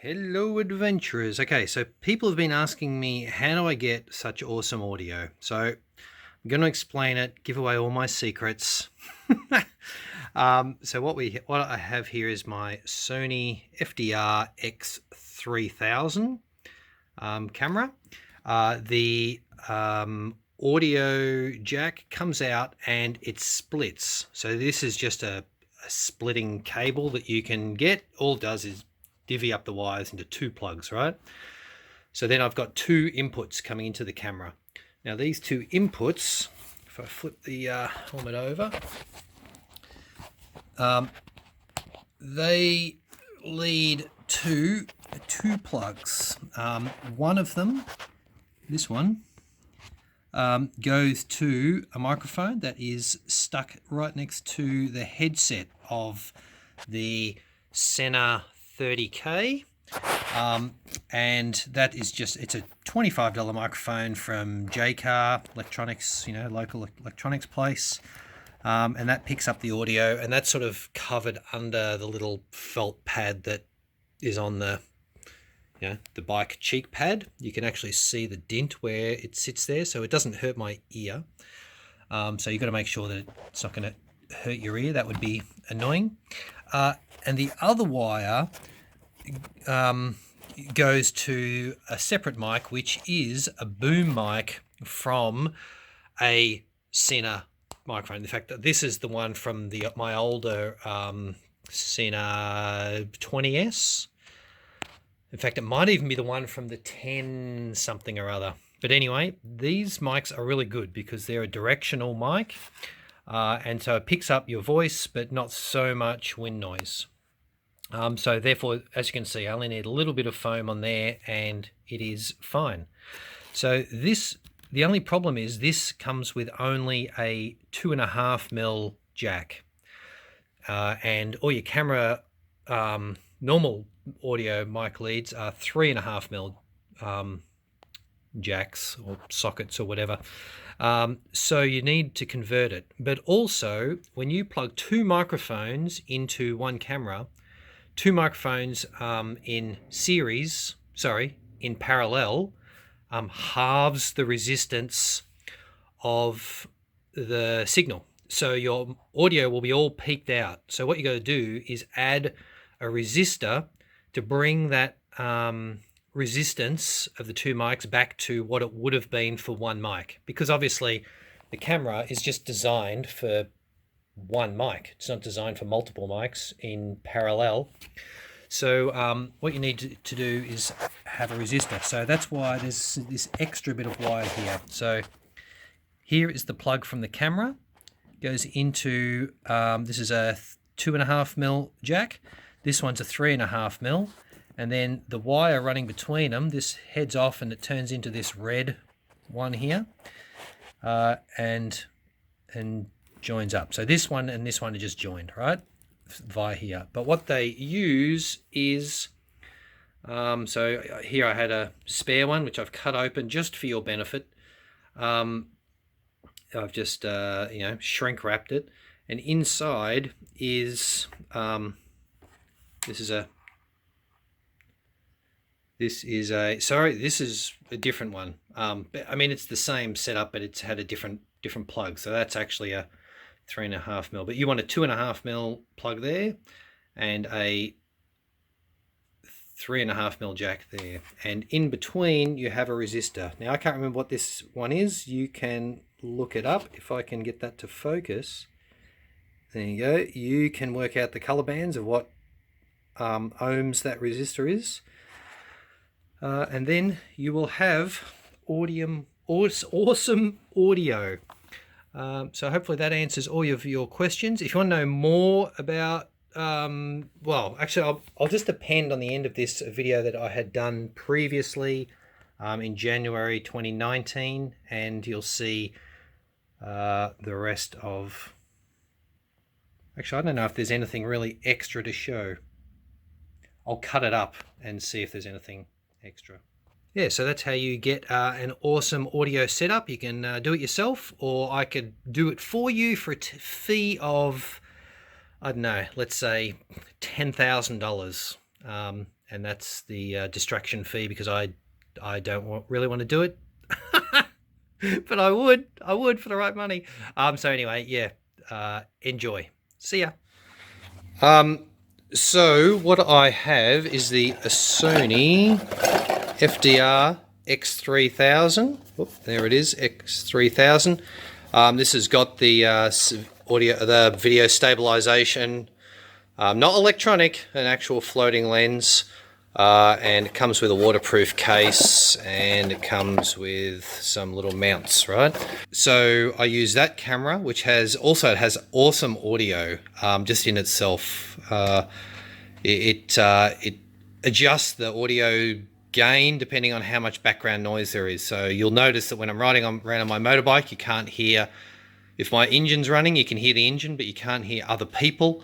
Hello adventurers. Okay, so people have been asking me, how do I get such awesome audio? So I'm going to explain it, give away all my secrets. So what I have here is my Sony FDR X3000 camera. The audio jack comes out and it splits. So this is just a splitting cable that you can get. All it does is divvy up the wires into two plugs, right? So then I've got two inputs coming into the camera. Now these two inputs, if I flip the helmet over, they lead to two plugs. One of them, this one, goes to a microphone that is stuck right next to the headset of the Sena 30K, and that is just, it's a $25 microphone from J-Car Electronics, local electronics place, and that picks up the audio, and that's sort of covered under the little felt pad that is on the bike cheek pad. You can actually see the dint where it sits there, so it doesn't hurt my ear. So you've got to make sure that it's not going to hurt your ear. That would be annoying. And the other wire goes to a separate mic, which is a boom mic from a Sena microphone. In fact, this is the one from my older Sena 20S. In fact, it might even be the one from the 10 something or other. But anyway, these mics are really good because they're a directional mic. And so it picks up your voice, but not so much wind noise. So therefore, as you can see, I only need a little bit of foam on there and it is fine. So the only problem is this comes with only a 2.5mm jack. And all your camera normal audio mic leads are 3.5mm jacks or sockets or whatever. So you need to convert it. But also, when you plug two microphones into one camera, two microphones in parallel, halves the resistance of the signal. So your audio will be all peaked out. So what you got to do is add a resistor to bring that resistance of the two mics back to what it would have been for one mic, because obviously the camera is just designed for one mic. It's not designed for multiple mics in parallel. So what you need to do is have a resistor. So that's why there's this extra bit of wire here. So here is the plug from the camera. Goes into, this is a 2.5mm jack. This one's a 3.5mm. And then the wire running between them, this heads off and it turns into this red one here, and joins up. So this one and this one are just joined, right, via here. But what they use is, so here I had a spare one, which I've cut open just for your benefit. I've just, shrink wrapped it. And inside is, this is a different one. I mean, it's the same setup, but it's had a different plug. So that's actually a 3.5mm. But you want a 2.5mm plug there and a 3.5mm jack there. And in between, you have a resistor. Now, I can't remember what this one is. You can look it up if I can get that to focus. There you go. You can work out the color bands of what ohms that resistor is. And then you will have awesome audio. So hopefully that answers all of your questions. If you want to know more about, well, actually, I'll just append on the end of this a video that I had done previously in January 2019, and you'll see the rest of... Actually, I don't know if there's anything really extra to show. I'll cut it up and see if there's anything extra. Yeah, so that's how you get an awesome audio setup. You can do it yourself, or I could do it for you for a fee of, I don't know, let's say $10,000. and that's the distraction fee, because I don't really want to do it. But I would for the right money. So anyway, yeah, enjoy. See ya. So what I have is the Sony FDR X3000. Oop, there it is, X3000. This has got the the video stabilization, not electronic, an actual floating lens. And it comes with a waterproof case, and it comes with some little mounts, right? So I use that camera, which has awesome audio just in itself. It adjusts the audio gain depending on how much background noise there is. So you'll notice that when I'm riding around on my motorbike, you can't hear, if my engine's running, you can hear the engine, but you can't hear other people.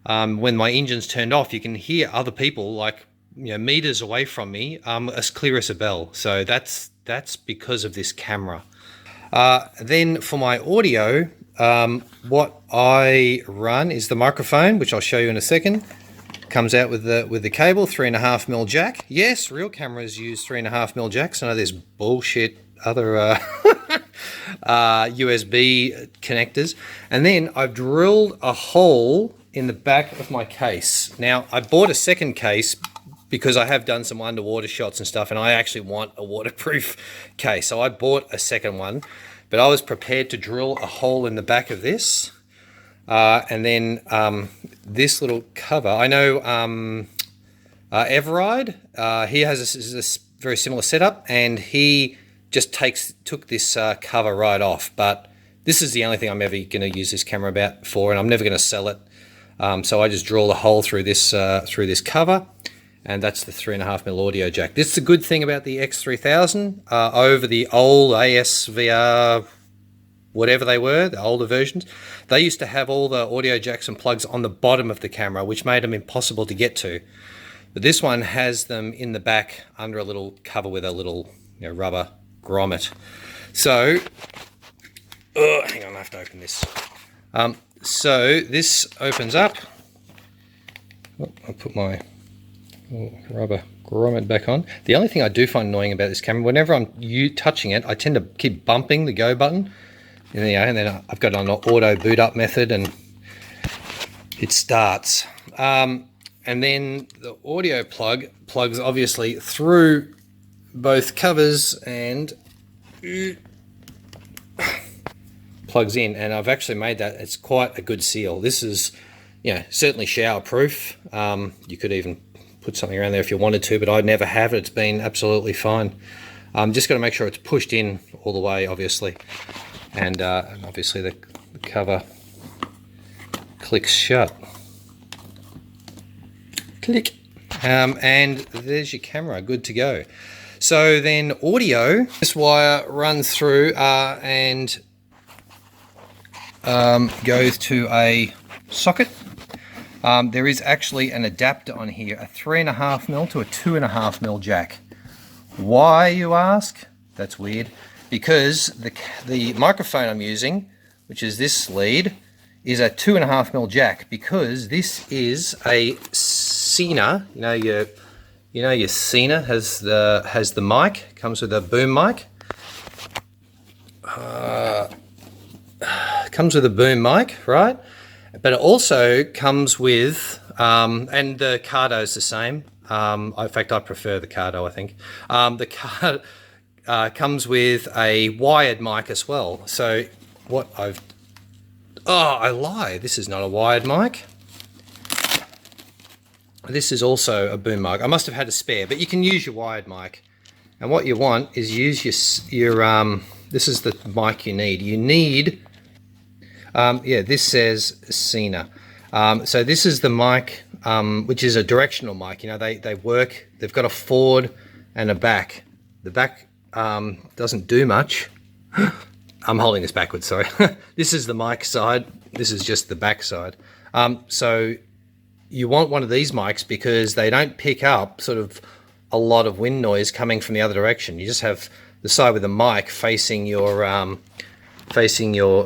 When my engine's turned off, you can hear other people like, you know, meters away from me, as clear as a bell. So that's because of this camera. Then for my audio, what I run is the microphone, which I'll show you in a second. Comes out with the cable, 3.5mm jack. Yes, real cameras use 3.5mm jacks. I know there's bullshit other USB connectors. And then I've drilled a hole in the back of my case. Now, I bought a second case because I have done some underwater shots and stuff, and I actually want a waterproof case. So I bought a second one, but I was prepared to drill a hole in the back of this. And then this little cover, I know Everride, he has a very similar setup, and he just took this cover right off. But this is the only thing I'm ever going to use this camera for, and I'm never going to sell it. So I just drill a hole through this cover. And that's the 3.5mm audio jack. This is the good thing about the X3000 over the old ASVR, whatever they were, the older versions. They used to have all the audio jacks and plugs on the bottom of the camera, which made them impossible to get to. But this one has them in the back under a little cover with a little, you know, rubber grommet. So, hang on, I have to open this. So this opens up. Oh, I'll put my rubber grommet back on. The only thing I do find annoying about this camera, whenever I'm touching it, I tend to keep bumping the go button. And then I've got an auto boot up method, and it starts. And then the audio plugs obviously through both covers and plugs in. And I've actually made that. It's quite a good seal. This is, you know, certainly shower proof. You could even put something around there if you wanted to, but I never have it. It's been absolutely fine. Just got to make sure it's pushed in all the way, obviously. And obviously the cover clicks shut. Click. And there's your camera, good to go. So then audio, this wire runs through and goes to a socket. There is actually an adapter on here, a 3.5mm to a 2.5mm jack. Why, you ask? That's weird. Because the microphone I'm using, which is this lead, is a 2.5mm jack, because this is a Cena. You know your Cena has the mic, comes with a boom mic. Comes with a boom mic, right? But it also comes with, and the Cardo is the same. In fact, I prefer the Cardo, I think. The Cardo comes with a wired mic as well. So I lie. This is not a wired mic. This is also a boom mic. I must have had a spare, but you can use your wired mic. And what you want is use your this is the mic you need. You need, this says Cena. So this is the mic, which is a directional mic. You know, they work, they've got a forward and a back. The back doesn't do much. I'm holding this backwards, sorry. This is the mic side. This is just the back side. So you want one of these mics because they don't pick up sort of a lot of wind noise coming from the other direction. You just have the side with the mic facing your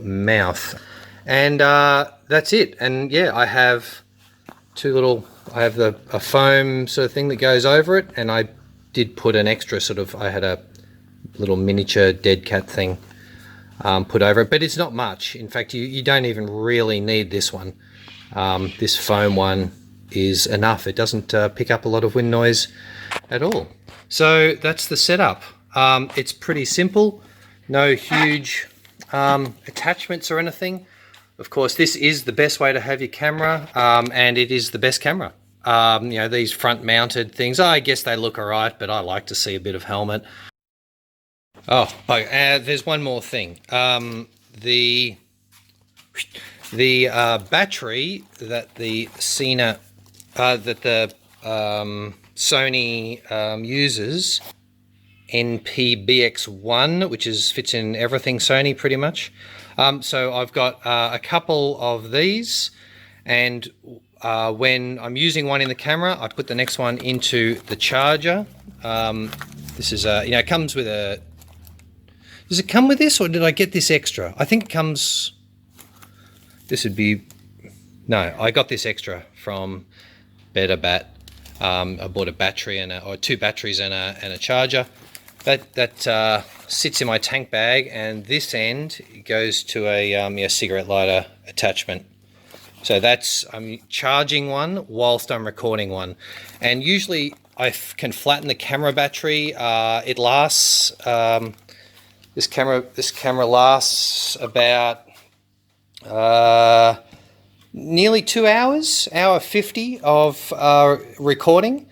mouth, and that's it. And yeah, I have two little I have a foam sort of thing that goes over it, and I did put an extra sort of, I had a little miniature dead cat thing put over it, but it's not much. In fact, you don't even really need this one. This foam one is enough. It doesn't pick up a lot of wind noise at all. So that's the setup. It's pretty simple, no huge attachments or anything. Of course, this is the best way to have your camera, and it is the best camera. You know, these front mounted things, I guess they look all right, but I like to see a bit of helmet. Oh, there's one more thing. The battery that the Sony uses, NPBX1, which fits in everything Sony pretty much. So I've got a couple of these, and when I'm using one in the camera, I put the next one into the charger. This is you know, it comes with a. Does it come with this, or did I get this extra? I think it comes. This would be. No, I got this extra from Better Bat. I bought a battery or two batteries and a charger. That sits in my tank bag, and this end goes to a cigarette lighter attachment. So I'm charging one whilst I'm recording one, and usually I can flatten the camera battery. It lasts. This camera lasts about nearly 2 hours, hour 50 of recording,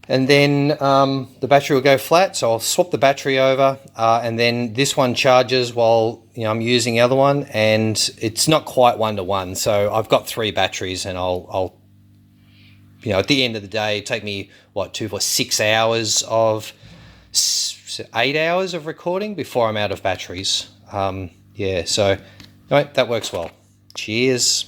and then the battery will go flat. So I'll swap the battery over, and then this one charges while I'm using the other one, and it's not quite 1-to-1. So I've got 3 batteries, and I'll at the end of the day, take me 6 hours of 8 hours of recording before I'm out of batteries. Yeah, so that works well. Cheers.